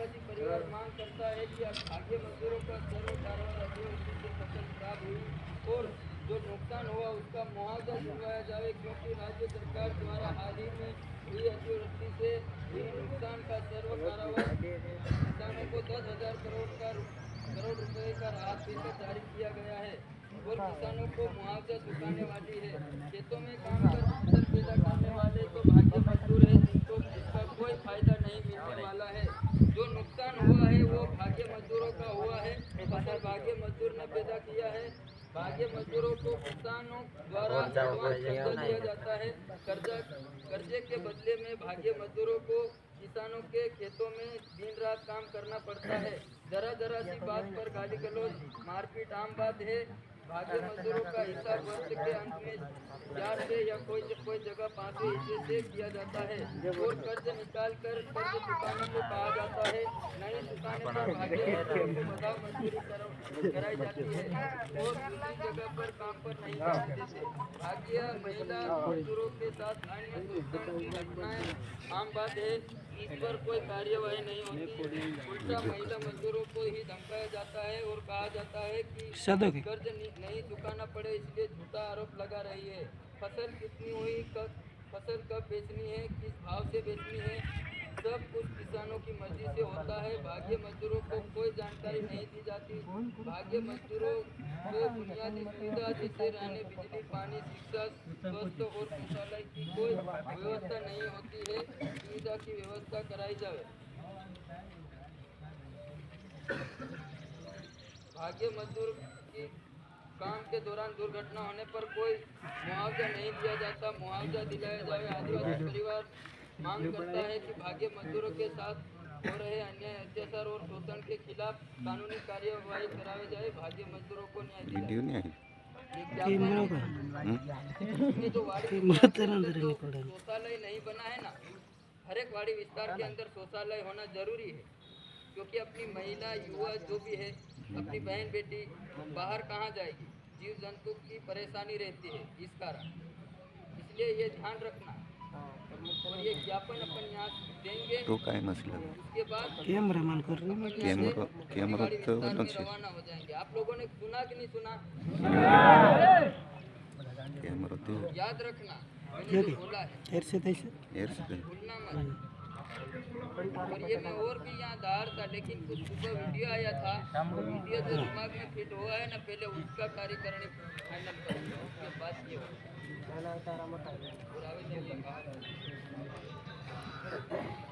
आदिवासी परिवार मांग करता है कि भाग्य मजदूरों का सर्व कारण अतिवृष्टि से फसल खराब हुई और जो नुकसान हुआ उसका मुआवजा दिलवाया जाए, क्योंकि राज्य सरकार द्वारा हाल ही में हुई अतिवृष्टि से हुई नुकसान का सर्व कारावास किसानों को 10,000 करोड़ रुपए का राहत पैकेज जारी किया गया है और किसानों को मुआवजा चुकाने वाली है। खेतों में काम कर फसल पैदा करने वाले तो भाग्य मजदूर है, जिनको इसका कोई फायदा नहीं मिलने वाला है। जो नुकसान हुआ है वो भाग्य मजदूरों का हुआ है। फसल भाग्य मजदूर ने पैदा किया है। भाग्य मजदूरों को किसानों द्वारा एडवांस कर्जा दिया जाता है। कर्जे के बदले में भाग्य मजदूरों को किसानों के खेतों में दिन रात काम करना पड़ता है। जरा सी बात पर गाली गलौज मारपीट आम बात है। भाग्य मजदूरों का हिसाब वर्ष के अंत में 4 से या कोई जगह 5वें हिस्से से किया जाता है और कर्ज निकाल कर कर्ज चुकाने को कहा जाता है। नहीं चुकाने पर भाग्य मजदूरों को बगाव मजदूरी कराई जाती है और दूसरी जगह पर काम पर नहीं जाने देते। भाग्य महिला मजदूरों के साथ अन्य शोषण की घटनाएं आम बात है। इस पर कोई कार्यवाही नहीं होती, उल्टा महिला मजदूरों को ही धमकाया जाता है और कहा जाता है कि कर्ज नहीं चुकाना पड़े, इसलिए झूठा आरोप लगा रही है। फसल कितनी हुई, फसल कब बेचनी है, किस भाव से बेचनी है, सब कुछ किसानों की मर्जी से होता है। भाग्य मजदूरों को कोई जानकारी नहीं दी जाती। भाग्य मजदूरों को बुनियादी सुविधा जैसे रहने, बिजली, पानी, शिक्षा, स्वास्थ्य और शौचालय की कोई व्यवस्था नहीं होती है। सुविधा की व्यवस्था कराई जाए। भाग्य मजदूर की काम के दौरान दुर्घटना होने पर कोई मुआवजा नहीं दिया जाता, मुआवजा दिलाया जाए। आदिवासी परिवार मांग करता है कि भाग्य मजदूरों के साथ हो रहे अन्याय, अत्याचार और शोषण के खिलाफ कानूनी कार्यवाही कराई जाए। भाग्य मजदूरों को न्याय दिलाए। जो शौचालय नहीं बना है ना, हर एक वाड़ी विस्तार के अंदर शौचालय होना जरूरी है, क्योंकि अपनी महिला युवा जो भी है, अपनी बहन बेटी बाहर कहाँ जाएगी, जीव जंतु की परेशानी रहती है इस कारण, इसलिए ये ध्यान रखना। और ये ज्ञापन अपन यहाँ देंगे तो काय मसला उसके बाद कैमरामैन कर रहे कैमरा तो रवाना हो जाएंगे। आप लोगों ने सुना कि नहीं सुना? कैमरा तो याद रखना मैंने जो बोला है, भूलना मत। और ये मैं और भी यहाँ दार था, लेकिन कुछ सुबह वीडियो आया था, वीडियो जो दिमाग में फिट हुआ है ना, पहले उसका कार्यकारिणी फाइनल करूँगा, उसके बाद ये होगा।